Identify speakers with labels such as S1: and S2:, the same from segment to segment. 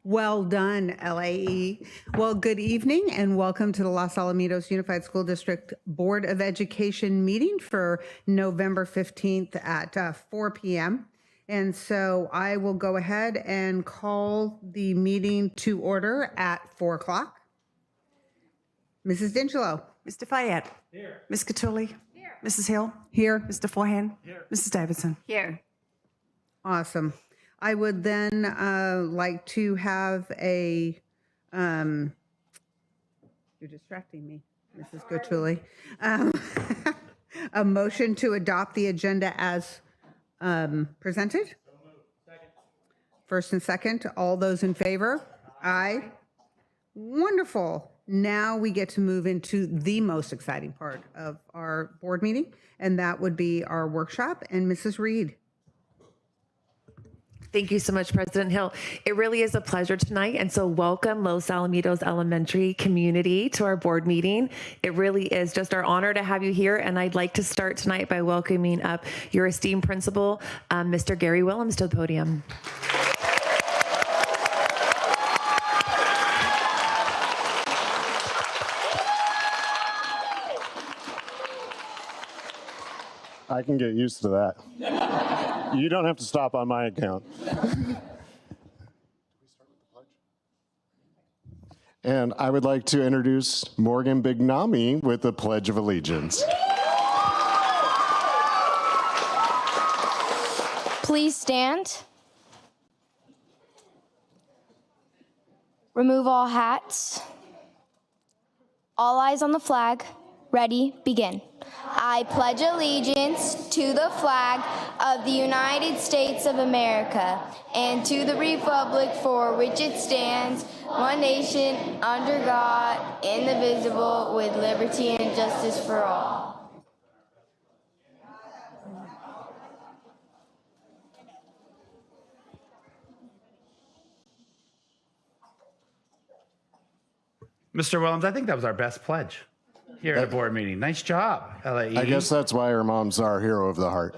S1: Well done, LAE. Well, good evening and welcome to the Los Alamitos Unified School District Board of Education meeting for November 15th at 4 p.m. And so I will go ahead and call the meeting to order at 4 o'clock. Mrs. D'Angelo.
S2: Mr. Fayette. Here. Ms. Catulli. Here. Mrs. Hill.
S1: Here.
S2: Mr. Forehand. Here. Mrs. Davidson.
S3: Here.
S1: Awesome. I would then like to have a, you're distracting me, Mrs. Gotuli. A motion to adopt the agenda as presented. First and second, all those in favor? Aye. Wonderful. Now we get to move into the most exciting part of our board meeting, and that would be our workshop. And Mrs. Reed.
S4: Thank you so much, President Hill. It really is a pleasure tonight. And so welcome Los Alamitos Elementary community to our board meeting. It really is just our honor to have you here. And I'd like to start tonight by welcoming up your esteemed principal, Mr. Gary Willems, to the podium.
S5: I can get used to that. You don't have to stop on my account. And I would like to introduce Morgan Bignami with the Pledge of Allegiance.
S6: Please stand. Remove all hats. All eyes on the flag. Ready, begin. I pledge allegiance to the flag of the United States of America and to the republic for which it stands, one nation, under God, indivisible, with liberty and justice for all.
S7: Mr. Willems, I think that was our best pledge here at a board meeting. Nice job, LAE.
S5: I guess that's why her mom's our hero of the heart.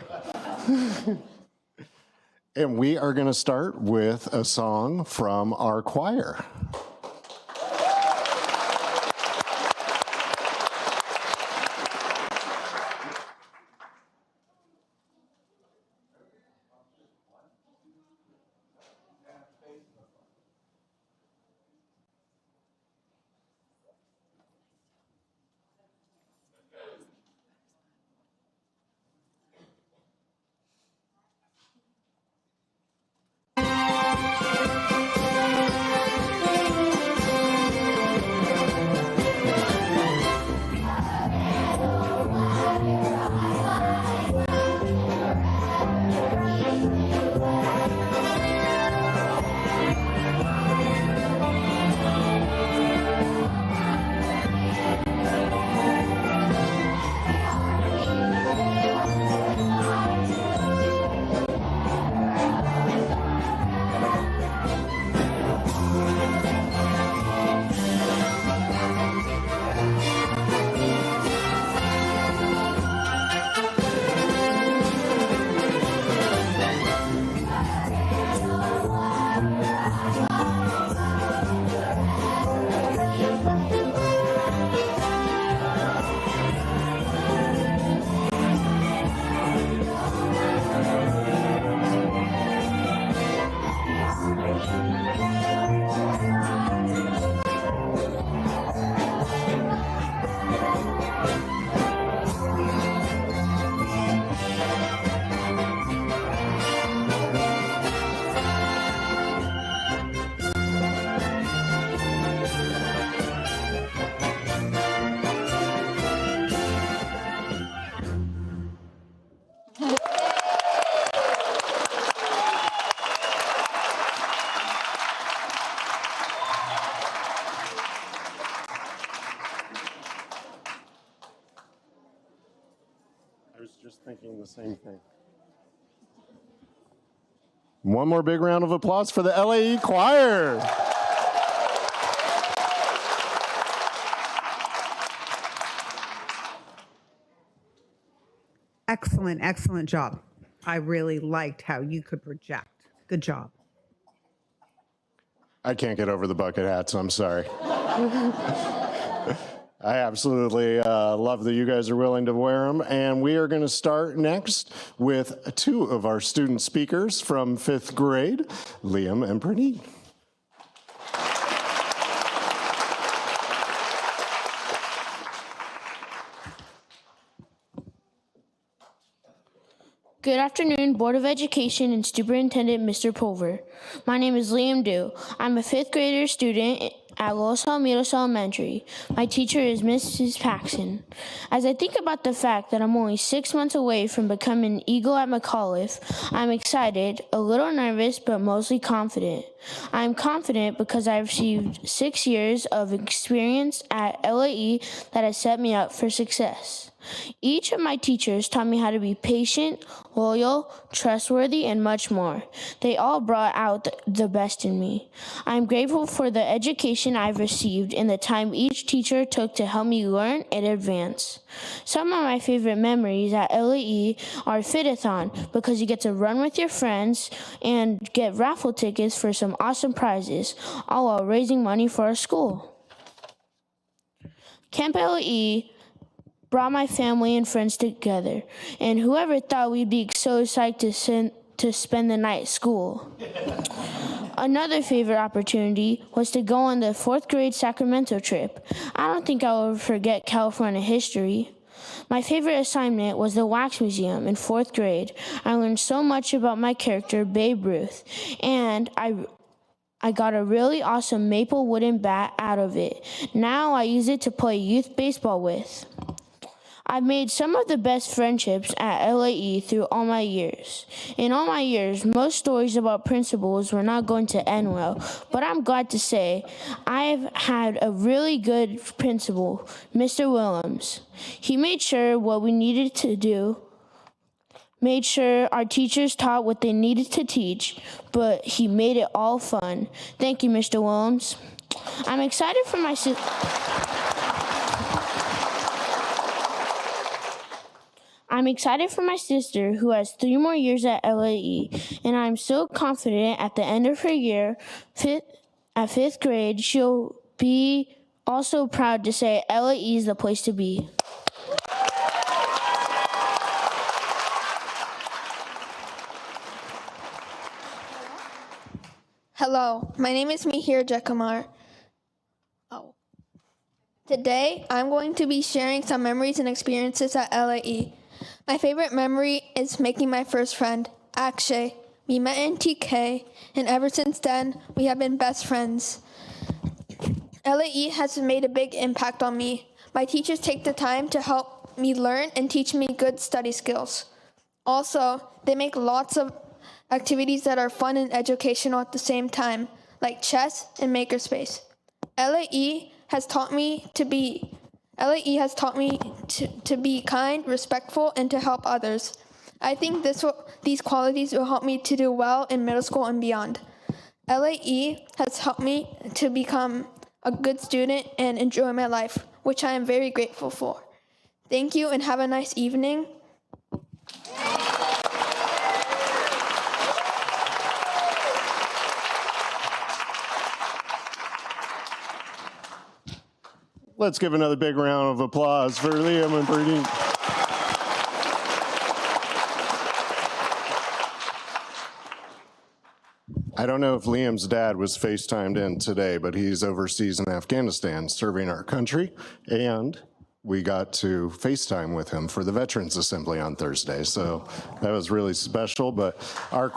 S5: And we are going to start with a song from our choir. Thinking the same thing. One more big round of applause for the LAE Choir.
S1: Excellent, excellent job. I really liked how you could project. Good job.
S5: I can't get over the bucket hats, I'm sorry. I absolutely love that you guys are willing to wear them. And we are going to start next with two of our student speakers from 5th grade, Liam and Praneet.
S3: Good afternoon, Board of Education and Superintendent Mr. Pulver. My name is Liam Dew. I'm a 5th grader student at Los Alamitos Elementary. My teacher is Mrs. Paxson. As I think about the fact that I'm only 6 months away from becoming an Eagle at McAuliffe, I'm excited, a little nervous, but mostly confident. I'm confident because I've received 6 years of experience at LAE that has set me up for success. Each of my teachers taught me how to be patient, loyal, trustworthy, and much more. They all brought out the best in me. I am grateful for the education I've received and the time each teacher took to help me learn and advance. Some of my favorite memories at LAE are Fit-a-thon because you get to run with your friends and get raffle tickets for some awesome prizes, all while raising money for our school. Camp LAE brought my family and friends together, and whoever thought we'd be so psyched to spend the night at school. Another favorite opportunity was to go on the 4th grade Sacramento trip. I don't think I'll ever forget California history. My favorite assignment was the Wax Museum in 4th grade. I learned so much about my character, Babe Ruth, and I got a really awesome maple wooden bat out of it. Now I use it to play youth baseball with. I've made some of the best friendships at LAE through all my years. In all my years, most stories about principals were not going to end well, but I'm glad to say I've had a really good principal, Mr. Willems. He made sure what we needed to do, made sure our teachers taught what they needed to teach, but he made it all fun. Thank you, Mr. Willems. I'm excited for my sister who has 3 more years at LAE, and I'm so confident at the end of her year at 5th grade, she'll be also proud to say LAE is the place to be.
S8: Hello, my name is Mihir Jekamar. Today, I'm going to be sharing some memories and experiences at LAE. My favorite memory is making my first friend, Akshay. We met in TK, and ever since then, we have been best friends. LAE has made a big impact on me. My teachers take the time to help me learn and teach me good study skills. Also, they make lots of activities that are fun and educational at the same time, like chess and makerspace. LAE has taught me to be kind, respectful, and to help others. I think these qualities will help me to do well in middle school and beyond. LAE has helped me to become a good student and enjoy my life, which I am very grateful for. Thank you and have a nice evening.
S5: Let's give another big round of applause for Liam and Praneet. I don't know if Liam's dad was FaceTimed in today, but he's overseas in Afghanistan serving our country, and we got to FaceTime with him for the Veterans Assembly on Thursday, so that was really special. But our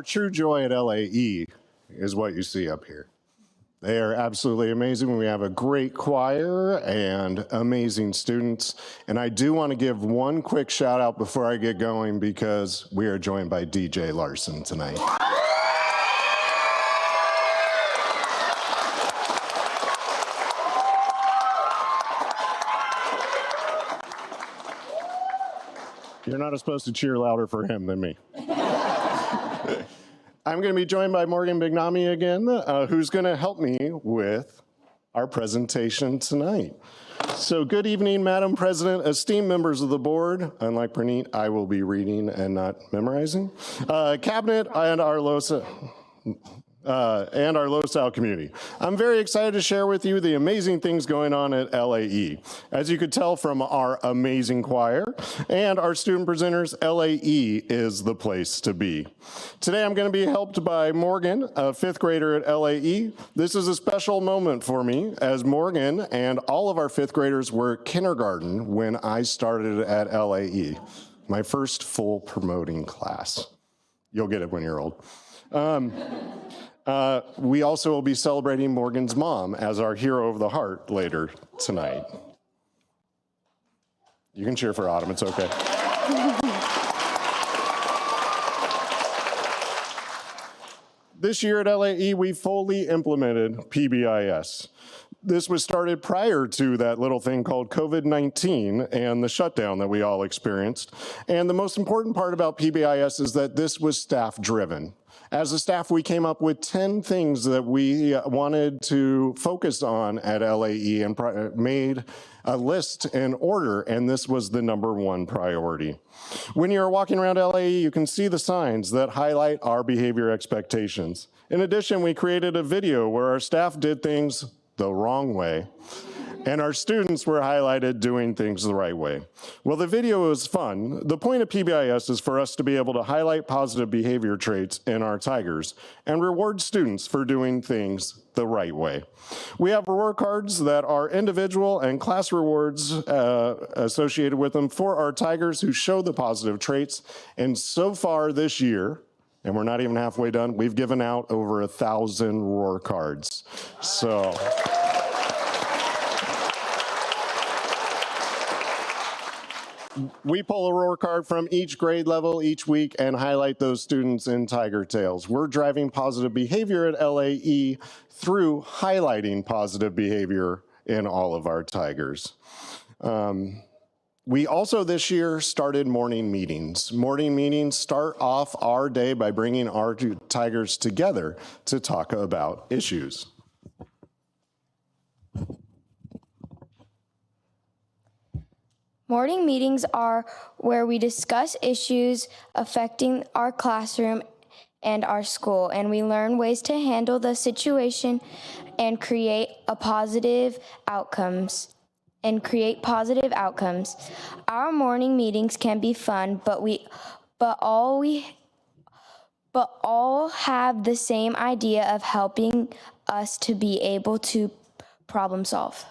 S5: true joy at LAE is what you see up here. They are absolutely amazing. We have a great choir and amazing students. And I do want to give one quick shout out before I get going because we are joined by DJ Larson tonight. You're not supposed to cheer louder for him than me. I'm going to be joined by Morgan Bignami again, who's going to help me with our presentation tonight. So good evening, Madam President, esteemed members of the board. Unlike Praneet, I will be reading and not memorizing. Cabinet and our LoSal community. I'm very excited to share with you the amazing things going on at LAE. As you could tell from our amazing choir and our student presenters, LAE is the place to be. Today I'm going to be helped by Morgan, a fifth grader at LAE. This is a special moment for me as Morgan and all of our fifth graders were kindergarten when I started at LAE, my first full promoting class. You'll get it when you're old. We also will be celebrating Morgan's mom as our hero of the heart later tonight. You can cheer for Autumn, it's okay. This year at LAE, we fully implemented PBIS. This was started prior to that little thing called COVID-19 and the shutdown that we all experienced. And the most important part about PBIS is that this was staff-driven. As a staff, we came up with 10 things that we wanted to focus on at LAE and made a list in order, and this was the #1 priority. When you're walking around LAE, you can see the signs that highlight our behavior expectations. In addition, we created a video where our staff did things the wrong way, and our students were highlighted doing things the right way. Well, the video was fun. The point of PBIS is for us to be able to highlight positive behavior traits in our Tigers and reward students for doing things the right way. We have reward cards that are individual and class rewards associated with them for our Tigers who show the positive traits. And so far this year, and we're not even halfway done, we've given out over 1,000 roar cards. So. We pull a roar card from each grade level each week and highlight those students in Tiger Tales. We're driving positive behavior at LAE through highlighting positive behavior in all of our Tigers. We also this year started morning meetings. Morning meetings start off our day by bringing our Tigers together to talk about issues.
S6: Morning meetings are where we discuss issues affecting our classroom and our school, and we learn ways to handle the situation and create positive outcomes. Our morning meetings can be fun, but all have the same idea of helping us to be able to problem solve.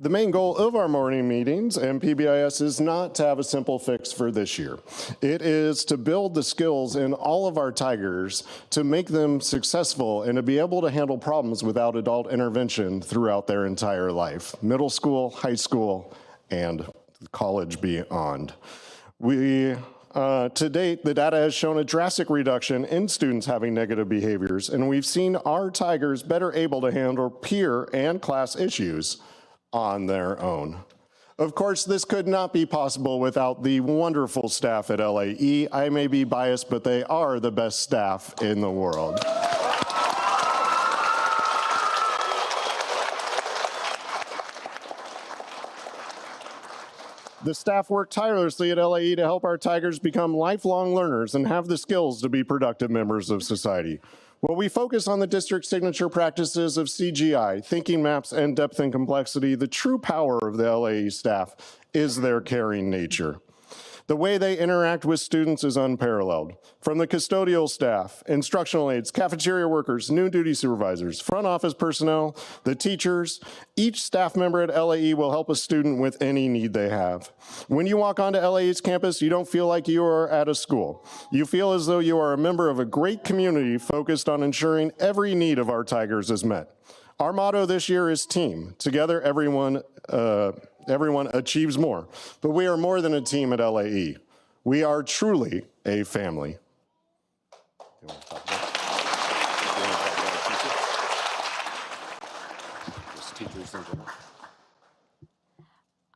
S5: The main goal of our morning meetings and PBIS is not to have a simple fix for this year. It is to build the skills in all of our Tigers to make them successful and to be able to handle problems without adult intervention throughout their entire life, middle school, high school, and college beyond. To date, the data has shown a drastic reduction in students having negative behaviors, and we've seen our Tigers better able to handle peer and class issues on their own. Of course, this could not be possible without the wonderful staff at LAE. I may be biased, but they are the best staff in the world. The staff work tirelessly at LAE to help our Tigers become lifelong learners and have the skills to be productive members of society. Well, we focus on the district signature practices of CGI, thinking maps, and depth and complexity. The true power of the LAE staff is their caring nature. The way they interact with students is unparalleled. From the custodial staff, instructional aides, cafeteria workers, noon duty supervisors, front office personnel, the teachers, each staff member at LAE will help a student with any need they have. When you walk onto LAE's campus, you don't feel like you are at a school. You feel as though you are a member of a great community focused on ensuring every need of our Tigers is met. Our motto this year is team. Together, everyone achieves more. But we are more than a team at LAE. We are truly a family.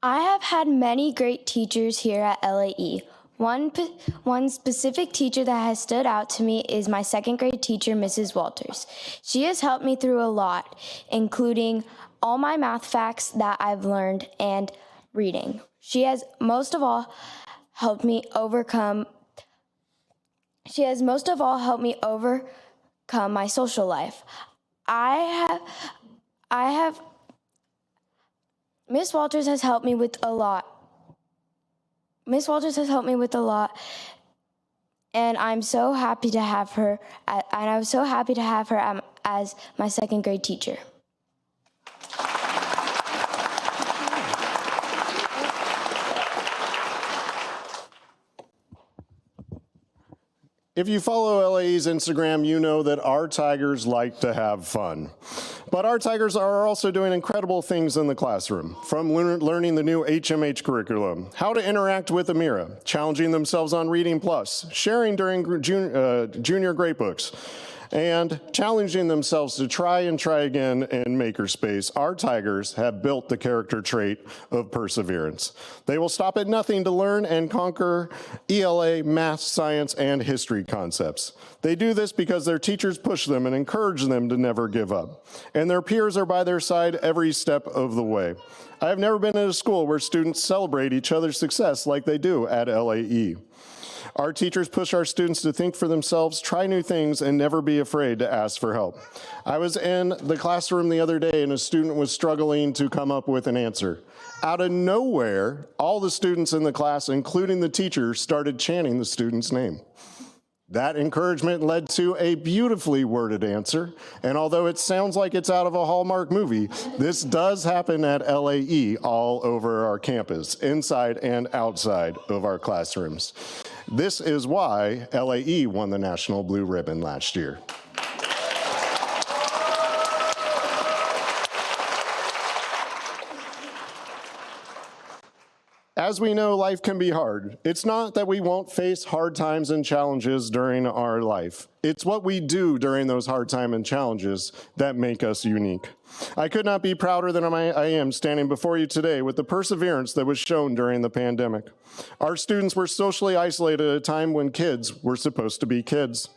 S6: I have had many great teachers here at LAE. One specific teacher that has stood out to me is my second grade teacher, Mrs. Walters. She has helped me through a lot, including all my math facts that I've learned and reading. She has most of all helped me overcome my social life. Miss Walters has helped me with a lot. And I'm so happy to have her, as my second grade teacher.
S5: If you follow LAE's Instagram, you know that our Tigers like to have fun. But our Tigers are also doing incredible things in the classroom, from learning the new HMH curriculum, how to interact with Amira, challenging themselves on Reading Plus, sharing during junior great books, and challenging themselves to try again in Makerspace. Our Tigers have built the character trait of perseverance. They will stop at nothing to learn and conquer ELA, math, science, and history concepts. They do this because their teachers push them and encourage them to never give up. And their peers are by their side every step of the way. I have never been at a school where students celebrate each other's success like they do at LAE. Our teachers push our students to think for themselves, try new things, and never be afraid to ask for help. I was in the classroom the other day and a student was struggling to come up with an answer. Out of nowhere, all the students in the class, including the teacher, started chanting the student's name. That encouragement led to a beautifully worded answer, and although it sounds like it's out of a Hallmark movie, this does happen at LAE all over our campus, inside and outside of our classrooms. This is why LAE won the National Blue Ribbon last year. As we know, life can be hard. It's not that we won't face hard times and challenges during our life. It's what we do during those hard times and challenges that make us unique. I could not be prouder than I am standing before you today with the perseverance that was shown during the pandemic. Our students were socially isolated at a time when kids were supposed to be kids.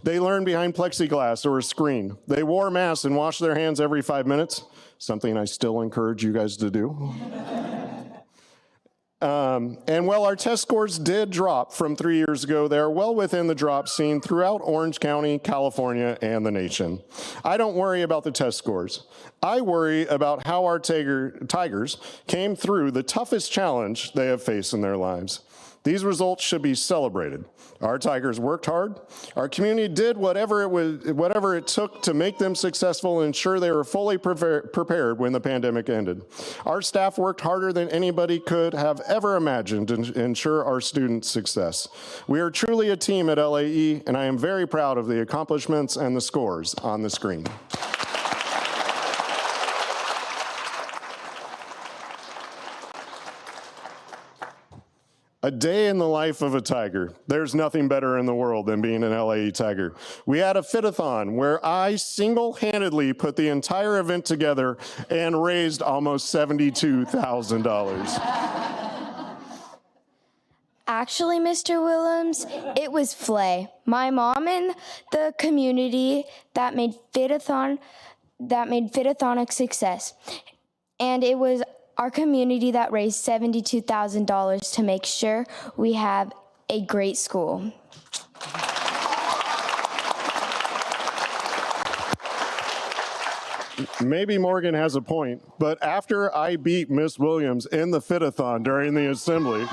S5: They learned behind plexiglass or a screen. They wore masks and washed their hands every 5 minutes, something I still encourage you guys to do. And while our test scores did drop from 3 years ago, they are well within the drop seen throughout Orange County, California, and the nation. I don't worry about the test scores. I worry about how our Tigers came through the toughest challenge they have faced in their lives. These results should be celebrated. Our Tigers worked hard. Our community did whatever it took to make them successful and ensure they were fully prepared when the pandemic ended. Our staff worked harder than anybody could have ever imagined to ensure our students' success. We are truly a team at LAE, and I am very proud of the accomplishments and the scores on the screen. A day in the life of a Tiger. There's nothing better in the world than being an LAE Tiger. We had a fit-a-thon where I single-handedly put the entire event together and raised almost $72,000.
S6: Actually, Mr. Willems, it was Flay, my mom in the community that made Fit-a-thon a success. And it was our community that raised $72,000 to make sure we have a great school.
S5: Maybe Morgan has a point, but after I beat Miss Williams in the fit-a-thon during the assembly.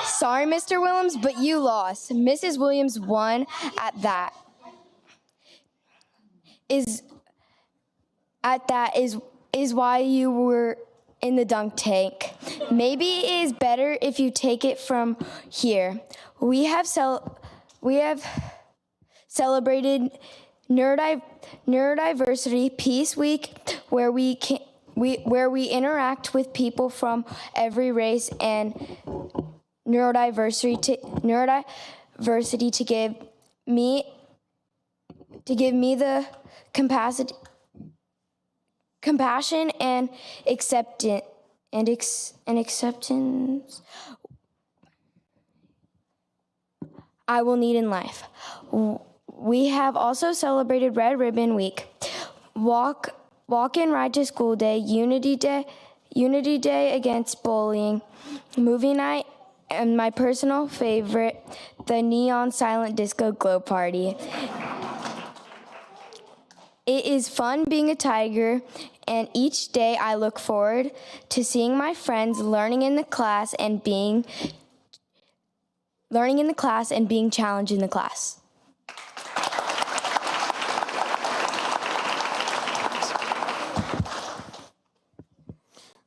S6: Sorry, Mr. Willems, but you lost. Mrs. Williams won at that. Is why you were in the dunk tank. Maybe it is better if you take it from here. We have celebrated Neurodiversity Peace Week, where we interact with people from every race and neurodiversity to give me the compassion and acceptance I will need in life. We have also celebrated Red Ribbon Week. Walk walk-in ride to school day, Unity Day against bullying, movie night, and my personal favorite, the neon silent disco glow party. It is fun being a Tiger, and each day I look forward to seeing my friends learning in the class and being challenged in the class.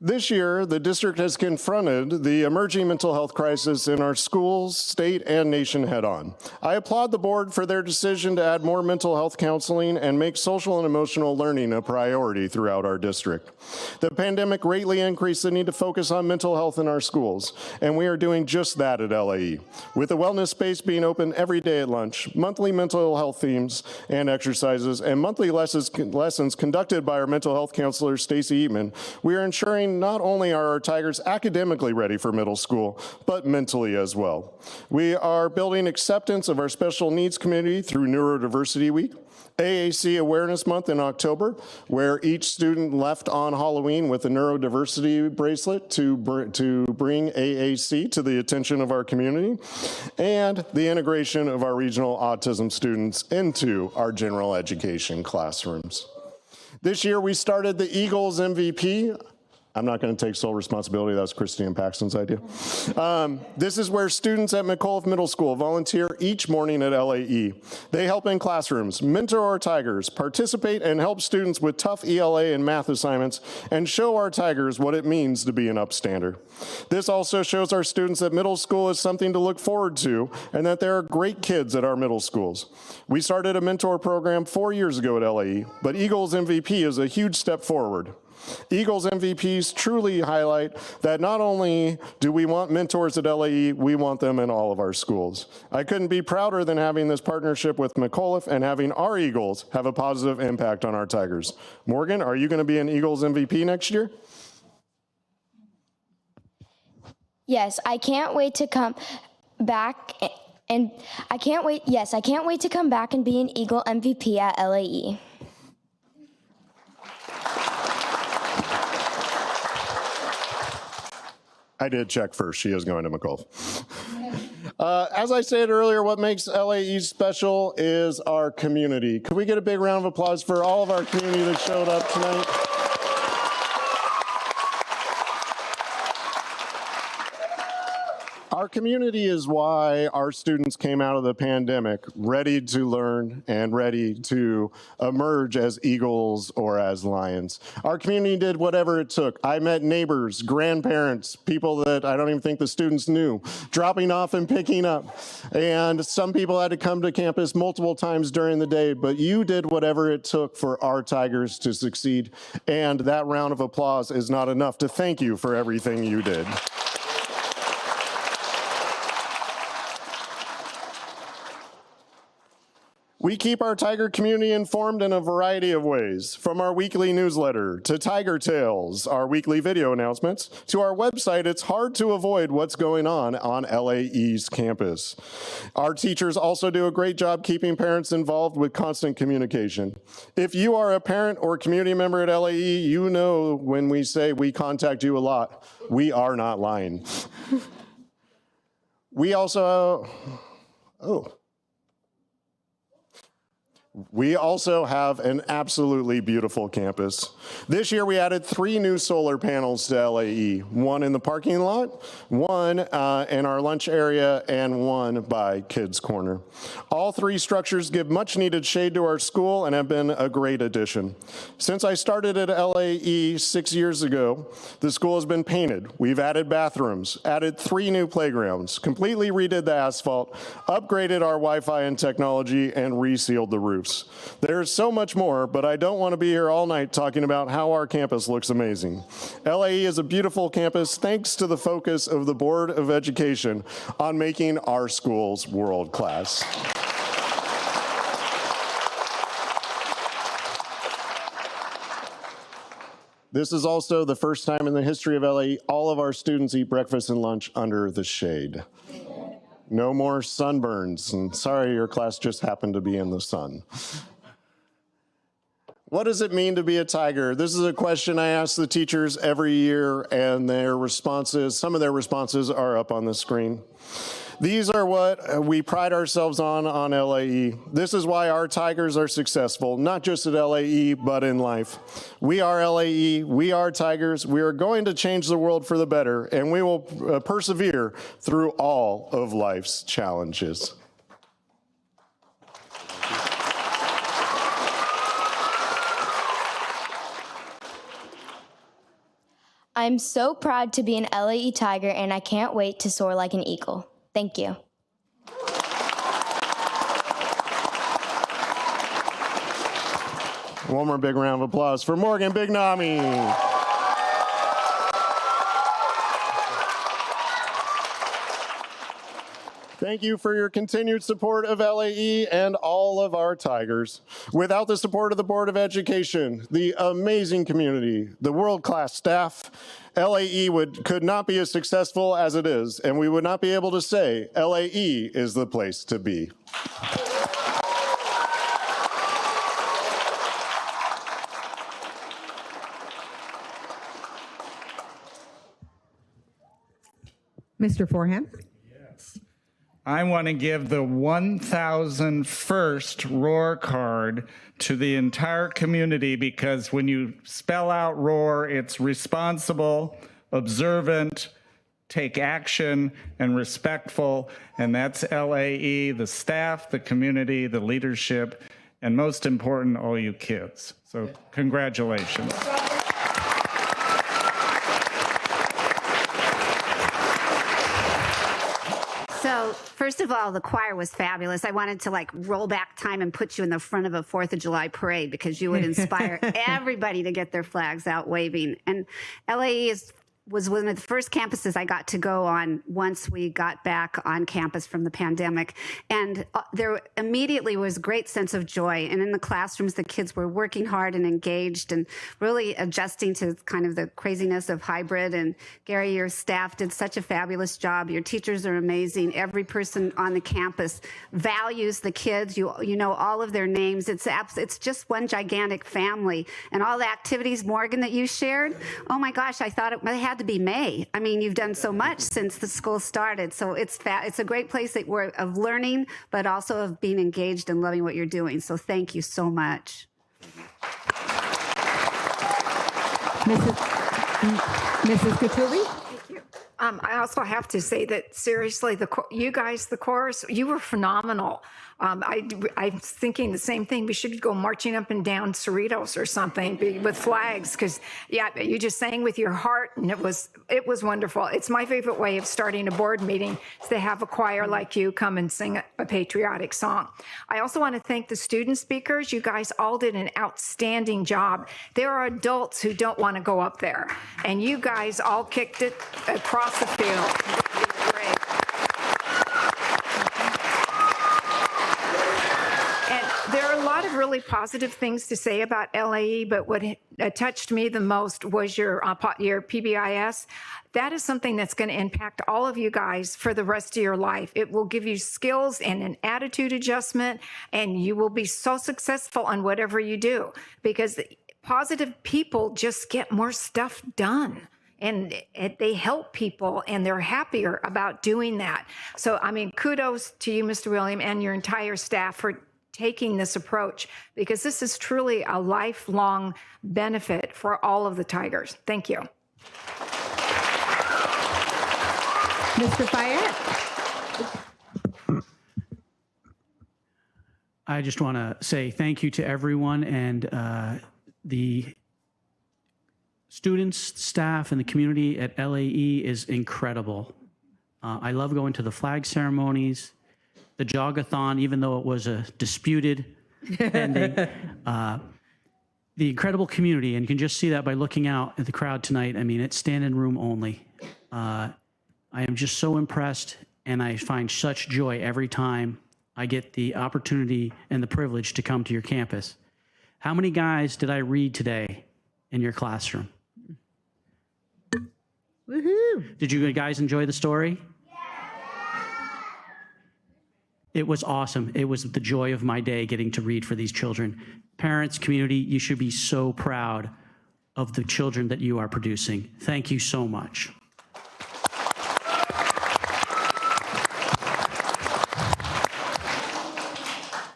S5: This year, the district has confronted the emerging mental health crisis in our schools, state, and nation head-on. I applaud the board for their decision to add more mental health counseling and make social and emotional learning a priority throughout our district. The pandemic greatly increased the need to focus on mental health in our schools, and we are doing just that at LAE. With the wellness space being open every day at lunch, monthly mental health themes and exercises, and monthly lessons conducted by our mental health counselor, Stacy Eatman, we are ensuring not only are our Tigers academically ready for middle school, but mentally as well. We are building acceptance of our special needs community through Neurodiversity Week, AAC Awareness Month in October, where each student left on Halloween with a neurodiversity bracelet to bring AAC to the attention of our community, and the integration of our regional autism students into our general education classrooms. This year, we started the Eagles MVP. I'm not going to take sole responsibility. That was Christine Paxton's idea. This is where students at McAuliffe Middle School volunteer each morning at LAE. They help in classrooms, mentor our Tigers, participate and help students with tough ELA and math assignments, and show our Tigers what it means to be an upstander. This also shows our students that middle school is something to look forward to and that there are great kids at our middle schools. We started a mentor program 4 years ago at LAE, but Eagles MVP is a huge step forward. Eagles MVPs truly highlight that not only do we want mentors at LAE, we want them in all of our schools. I couldn't be prouder than having this partnership with McAuliffe and having our Eagles have a positive impact on our Tigers. Morgan, are you going to be an Eagles MVP next year?
S6: Yes, I can't wait to come back and I can't wait to come back and be an Eagle MVP at LAE.
S5: I did check first. She is going to McAuliffe. As I said earlier, what makes LAE special is our community. Could we get a big round of applause for all of our community that showed up tonight? Our community is why our students came out of the pandemic ready to learn and ready to emerge as Eagles or as Lions. Our community did whatever it took. I met neighbors, grandparents, people that I don't even think the students knew, dropping off and picking up. And some people had to come to campus multiple times during the day, but you did whatever it took for our Tigers to succeed. And that round of applause is not enough to thank you for everything you did. We keep our Tiger community informed in a variety of ways, from our weekly newsletter to Tiger Tales, our weekly video announcements, to our website. It's hard to avoid what's going on LAE's campus. Our teachers also do a great job keeping parents involved with constant communication. If you are a parent or community member at LAE, you know when we say we contact you a lot, we are not lying. We also, We also have an absolutely beautiful campus. This year we added 3 new solar panels to LAE, one in the parking lot, one in our lunch area, and one by Kids Corner. All 3 structures give much needed shade to our school and have been a great addition. Since I started at LAE 6 years ago, the school has been painted. We've added bathrooms, added 3 new playgrounds, completely redid the asphalt, upgraded our Wi-Fi and technology, and resealed the roofs. There's so much more, but I don't want to be here all night talking about how our campus looks amazing. LAE is a beautiful campus thanks to the focus of the Board of Education on making our schools world class. This is also the first time in the history of LAE all of our students eat breakfast and lunch under the shade. No more sunburns, and sorry your class just happened to be in the sun. What does it mean to be a Tiger? This is a question I ask the teachers every year, and some of their responses are up on the screen. These are what we pride ourselves on LAE. This is why our Tigers are successful, not just at LAE, but in life. We are LAE, we are Tigers, we are going to change the world for the better, and we will persevere through all of life's challenges.
S6: I'm so proud to be an LAE Tiger, and I can't wait to soar like an eagle. Thank you.
S5: One more big round of applause for Morgan Bignami. Thank you for your continued support of LAE and all of our Tigers. Without the support of the Board of Education, the amazing community, the world-class staff, LAE could not be as successful as it is, and we would not be able to say LAE is the place to be.
S1: Mr. Forehand?
S9: I want to give the 1001st Roar card to the entire community, because when you spell out Roar, it's responsible, observant, take action, and respectful. And that's LAE, the staff, the community, the leadership, and most important, all you kids. So congratulations.
S10: So first of all, the choir was fabulous. I wanted to roll back time and put you in the front of a 4th of July parade, because you would inspire everybody to get their flags out waving. And LAE was one of the first campuses I got to go on once we got back on campus from the pandemic. And there immediately was a great sense of joy. And in the classrooms, the kids were working hard and engaged and really adjusting to kind of the craziness of hybrid. And Gary, your staff did such a fabulous job. Your teachers are amazing. Every person on the campus values the kids. You know all of their names. It's just one gigantic family. And all the activities, Morgan, that you shared, oh my gosh, I thought it had to be May. I mean, you've done so much since the school started. So it's a great place of learning, but also of being engaged and loving what you're doing. So thank you so much.
S1: Mrs. Catulli?
S11: Thank you. I also have to say that seriously, you guys, the chorus, you were phenomenal. I'm thinking the same thing. We should go marching up and down Cerritos or something with flags, because you just sang with your heart, and it was wonderful. It's my favorite way of starting a board meeting, is to have a choir like you come and sing a patriotic song. I also want to thank the student speakers. You guys all did an outstanding job. There are adults who don't want to go up there, and you guys all kicked it across the field. Great. There are a lot of really positive things to say about LAE, but what touched me the most was your PBIS. That is something that's going to impact all of you guys for the rest of your life. It will give you skills and an attitude adjustment, and you will be so successful on whatever you do, because positive people just get more stuff done. And they help people, and they're happier about doing that. So, I mean, kudos to you, Mr. William, and your entire staff for taking this approach, because this is truly a lifelong benefit for all of the Tigers. Thank you.
S1: Mr. Fayette?
S12: I just want to say thank you to everyone, and the students, staff, and the community at LAE is incredible. I love going to the flag ceremonies, the jogathon, even though it was a disputed ending. The incredible community, and you can just see that by looking out at the crowd tonight. I mean, it's standing room only. I am just so impressed, and I find such joy every time I get the opportunity and the privilege to come to your campus. How many guys did I read today in your classroom? Woohoo! Did you guys enjoy the story? It was awesome. It was the joy of my day getting to read for these children. Parents, community, you should be so proud of the children that you are producing. Thank you so much.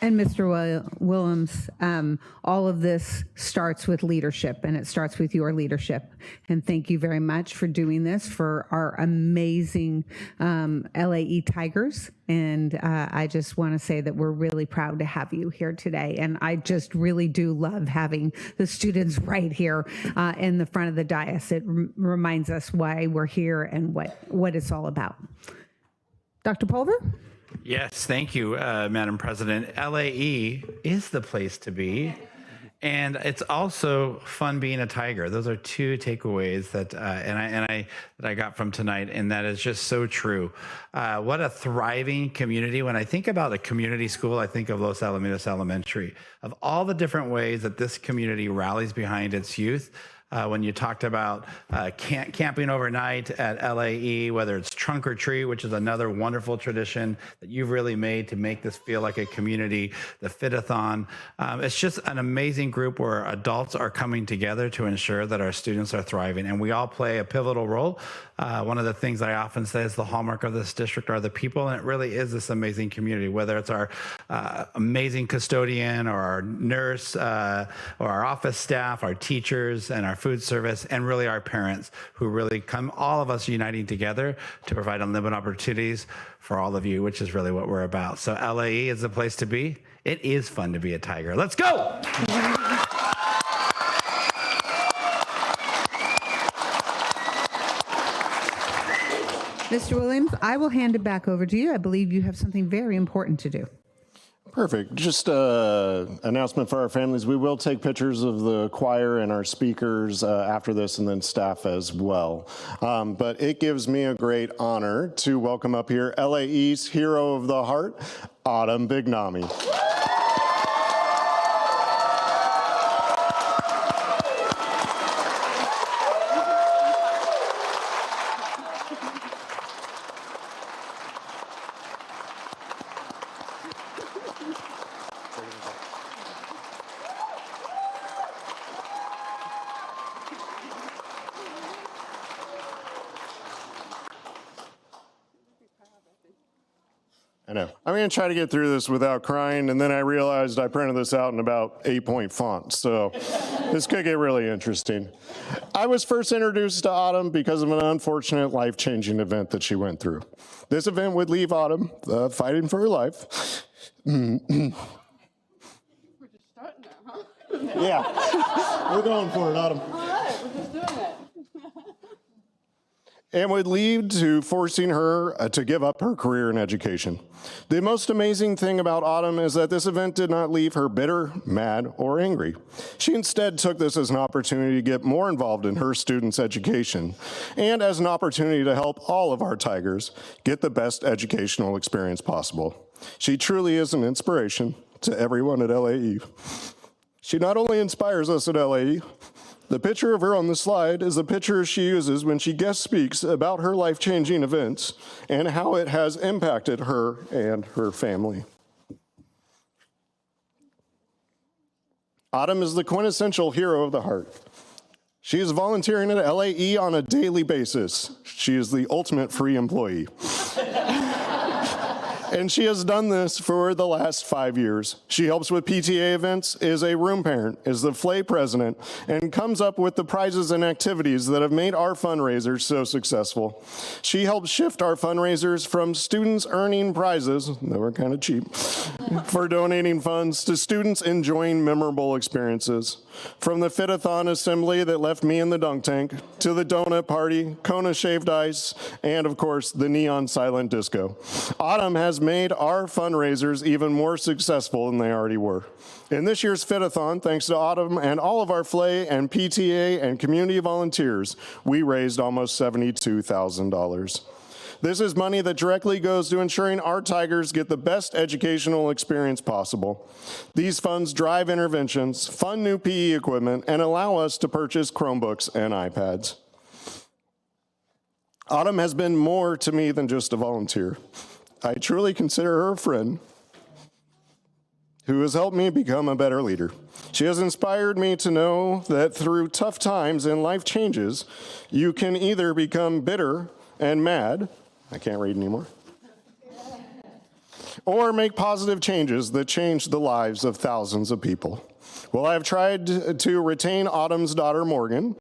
S1: And Mr. Willems, all of this starts with leadership, and it starts with your leadership. And thank you very much for doing this for our amazing LAE Tigers. And I just want to say that we're really proud to have you here today. And I just really do love having the students right here in the front of the dais. It reminds us why we're here and what it's all about. Dr. Pulver?
S7: Yes, thank you, Madam President. LAE is the place to be. And it's also fun being a Tiger. Those are two takeaways that I got from tonight, and that is just so true. What a thriving community. When I think about a community school, I think of Los Alamitos Elementary. Of all the different ways that this community rallies behind its youth, when you talked about camping overnight at LAE, whether it's trunk or treat, which is another wonderful tradition that you've really made to make this feel like a community, the Fit-a-thon. It's just an amazing group where adults are coming together to ensure that our students are thriving, and we all play a pivotal role. One of the things I often say is the hallmark of this district are the people, and it really is this amazing community, whether it's our amazing custodian or our nurse or our office staff, our teachers, and our food service, and really our parents who really come, all of us uniting together to provide unlimited opportunities for all of you, which is really what we're about. So LAE is the place to be. It is fun to be a Tiger. Let's go!
S1: Mr. Williams, I will hand it back over to you. I believe you have something very important to do.
S5: Perfect. Just an announcement for our families. We will take pictures of the choir and our speakers after this, and then staff as well. But it gives me a great honor to welcome up here LAE's Hero of the Heart, Autumn Bignami. I know. I'm going to try to get through this without crying, and then I realized I printed this out in about 8-point font, so this could get really interesting. I was first introduced to Autumn because of an unfortunate life-changing event that she went through. This event would leave Autumn fighting for her life.
S13: We're just starting now, huh?
S5: Yeah, we're going for it, Autumn.
S13: All right, we're just doing it.
S5: And would lead to forcing her to give up her career in education. The most amazing thing about Autumn is that this event did not leave her bitter, mad, or angry. She instead took this as an opportunity to get more involved in her students' education and as an opportunity to help all of our Tigers get the best educational experience possible. She truly is an inspiration to everyone at LAE. She not only inspires us at LAE, the picture of her on the slide is the picture she uses when she guest speaks about her life-changing events and how it has impacted her and her family. Autumn is the quintessential hero of the heart. She is volunteering at LAE on a daily basis. She is the ultimate free employee. And she has done this for the last 5 years. She helps with PTA events, is a room parent, is the FLAE president, and comes up with the prizes and activities that have made our fundraisers so successful. She helps shift our fundraisers from students earning prizes, that were kind of cheap, for donating funds to students enjoying memorable experiences. From the Fit-a-thon assembly that left me in the dunk tank, to the donut party, Kona shaved ice, and of course, the neon silent disco. Autumn has made our fundraisers even more successful than they already were. In this year's Fit-a-thon, thanks to Autumn and all of our FLAE and PTA and community volunteers, we raised almost $72,000. This is money that directly goes to ensuring our Tigers get the best educational experience possible. These funds drive interventions, fund new PE equipment, and allow us to purchase Chromebooks and iPads. Autumn has been more to me than just a volunteer. I truly consider her a friend who has helped me become a better leader. She has inspired me to know that through tough times and life changes, you can either become bitter and mad, I can't read anymore, or make positive changes that change the lives of thousands of people. Well, I've tried to retain Autumn's daughter, Morgan,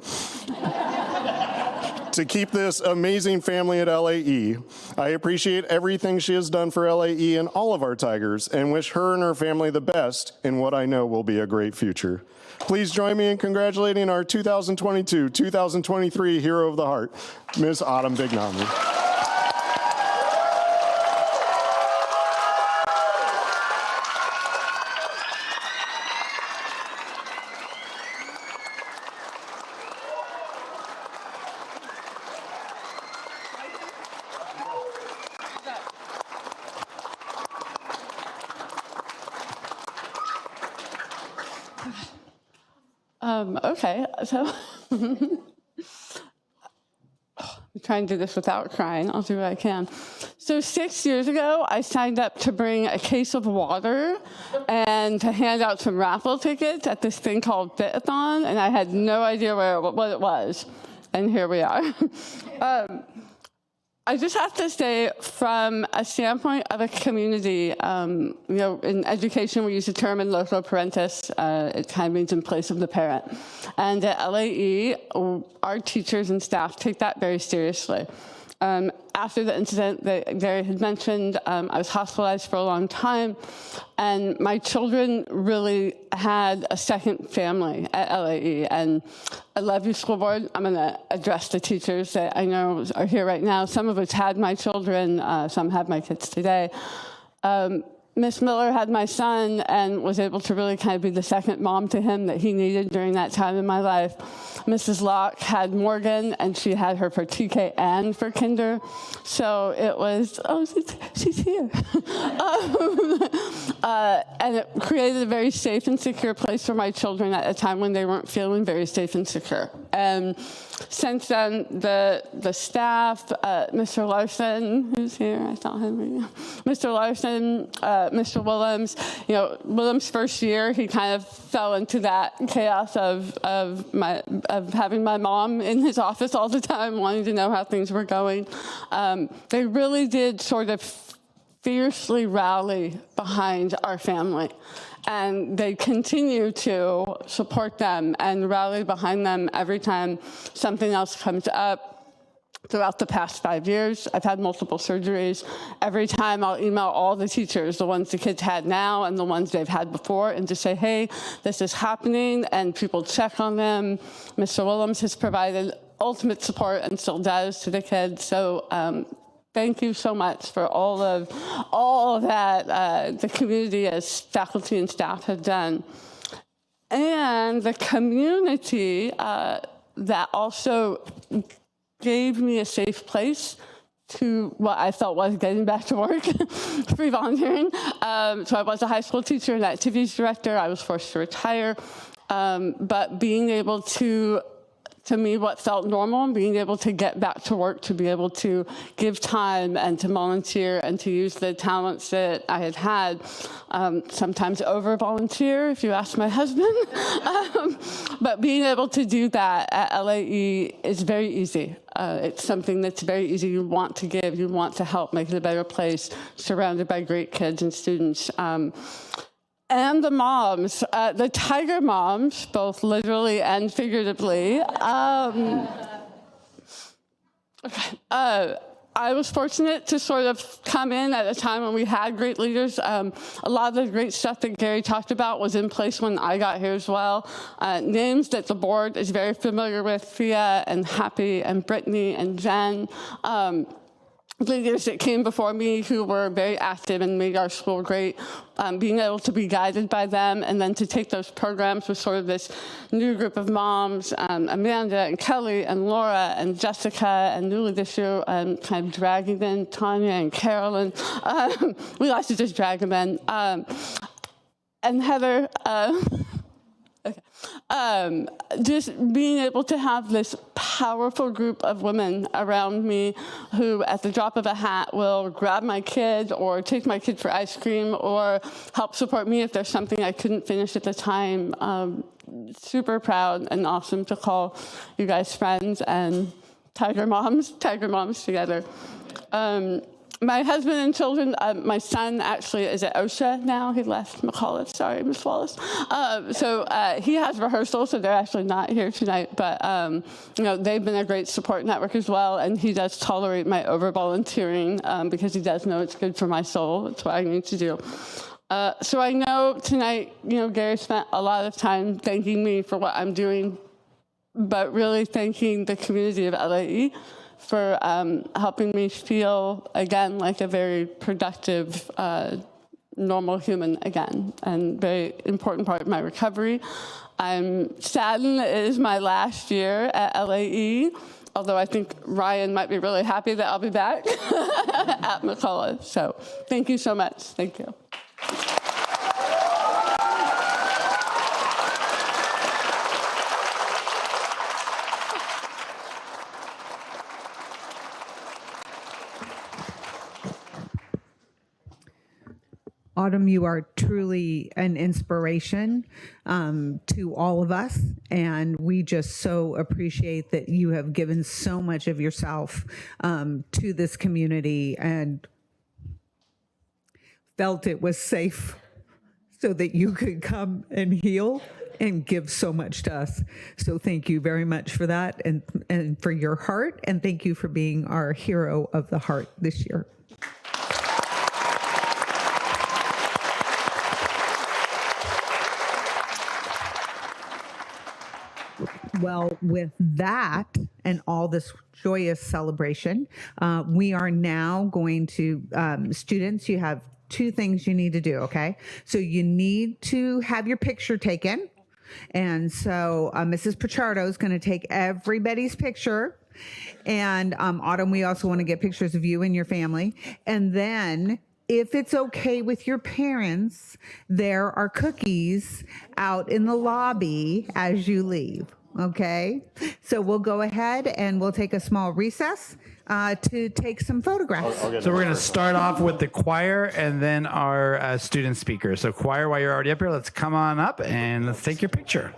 S5: to keep this amazing family at LAE. I appreciate everything she has done for LAE and all of our Tigers, and wish her and her family the best in what I know will be a great future. Please join me in congratulating our 2022-2023 Hero of the Heart, Ms. Autumn Bignami.
S13: Okay, so I'm trying to do this without crying. I'll do what I can. So 6 years ago, I signed up to bring a case of water and to hand out some raffle tickets at this thing called Bit-a-thon, and I had no idea what it was. And here we are. I just have to say, from a standpoint of a community, in education we use the term in loco parentis. It kind of means in place of the parent. And at LAE, our teachers and staff take that very seriously. After the incident that Gary had mentioned, I was hospitalized for a long time, and my children really had a second family at LAE. And I love you, school board. I'm going to address the teachers that I know are here right now. Some of us had my children, some have my kids today. Miss Miller had my son and was able to really kind of be the second mom to him that he needed during that time in my life. Mrs. Locke had Morgan, and she had her for TK and for kinder. So it was, she's here. And it created a very safe and secure place for my children at a time when they weren't feeling very safe and secure. And since then, the staff, Mr. Larson, who's here, I saw him right now, Mr. Larson, Mr. Willems, Willem's first year, he kind of fell into that chaos of having my mom in his office all the time, wanting to know how things were going. They really did sort of fiercely rally behind our family. And they continue to support them and rally behind them every time something else comes up. Throughout the past 5 years, I've had multiple surgeries. Every time I'll email all the teachers, the ones the kids had now and the ones they've had before, and to say, hey, this is happening, and people check on them. Mr. Willems has provided ultimate support and still does to the kids. So thank you so much for all of that the community as faculty and staff have done. And the community that also gave me a safe place to what I felt was getting back to work, free volunteering. So I was a high school teacher and activities director. I was forced to retire. But being able to me, what felt normal, and being able to get back to work, to be able to give time and to volunteer and to use the talents that I had sometimes over volunteer, if you ask my husband. But being able to do that at LAE is very easy. It's something that's very easy. You want to give, you want to help make it a better place, surrounded by great kids and students. And the moms, the Tiger moms, both literally and figuratively. I was fortunate to sort of come in at a time when we had great leaders. A lot of the great stuff that Gary talked about was in place when I got here as well. Names that the board is very familiar with, Thea and Happy and Brittany and Jen. Leaders that came before me who were very active and made our school great, being able to be guided by them and then to take those programs with sort of this new group of moms, Amanda and Kelly and Laura and Jessica, and newly this year, kind of dragging in Tanya and Carolyn. We like to just drag them in. And Heather, Okay. Just being able to have this powerful group of women around me who, at the drop of a hat, will grab my kid or take my kid for ice cream or help support me if there's something I couldn't finish at the time. Super proud and awesome to call you guys friends and Tiger moms together. My husband and children, my son actually is at OSHA now. He left McAuliffe, sorry, Ms. Wallace. So he has rehearsal, so they're actually not here tonight. But, they've been a great support network as well. And he does tolerate my over-volunteering because he does know it's good for my soul. It's what I need to do. So I know tonight, Gary spent a lot of time thanking me for what I'm doing, but really thanking the community of LAE for helping me feel, again, like a very productive, normal human again, and very important part of my recovery. I'm saddened it is my last year at LAE, although I think Ryan might be really happy that I'll be back at McAuliffe. So thank you so much. Thank you.
S1: Autumn, you are truly an inspiration to all of us, and we just so appreciate that you have given so much of yourself to this community and felt it was safe so that you could come and heal and give so much to us. So thank you very much for that and for your heart, and thank you for being our hero of the heart this year. Well, with that and all this joyous celebration, we are now going to, students, you have two things you need to do, okay? So you need to have your picture taken. And so Mrs. Pichardo is going to take everybody's picture. And Autumn, we also want to get pictures of you and your family. And then if it's okay with your parents, there are cookies out in the lobby as you leave. Okay, so we'll go ahead and we'll take a small recess to take some photographs.
S7: So we're going to start off with the choir and then our student speakers. So choir, while you're already up here, let's come on up and let's take your picture.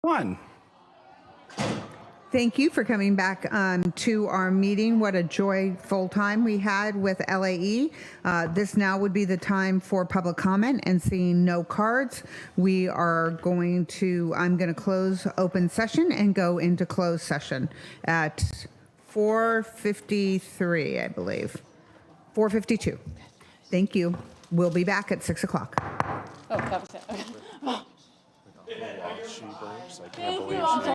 S7: 1.
S1: Thank you for coming back to our meeting. What a joyful time we had with LAE. This now would be the time for public comment, and seeing no cards, I'm going to close open session and go into closed session at 4:53, I believe. 4:52. Thank you. We'll be back at 6 o'clock.
S13: Oh, that was it. Okay.
S5: She burps. I can't
S13: Thank
S5: believe
S13: you all.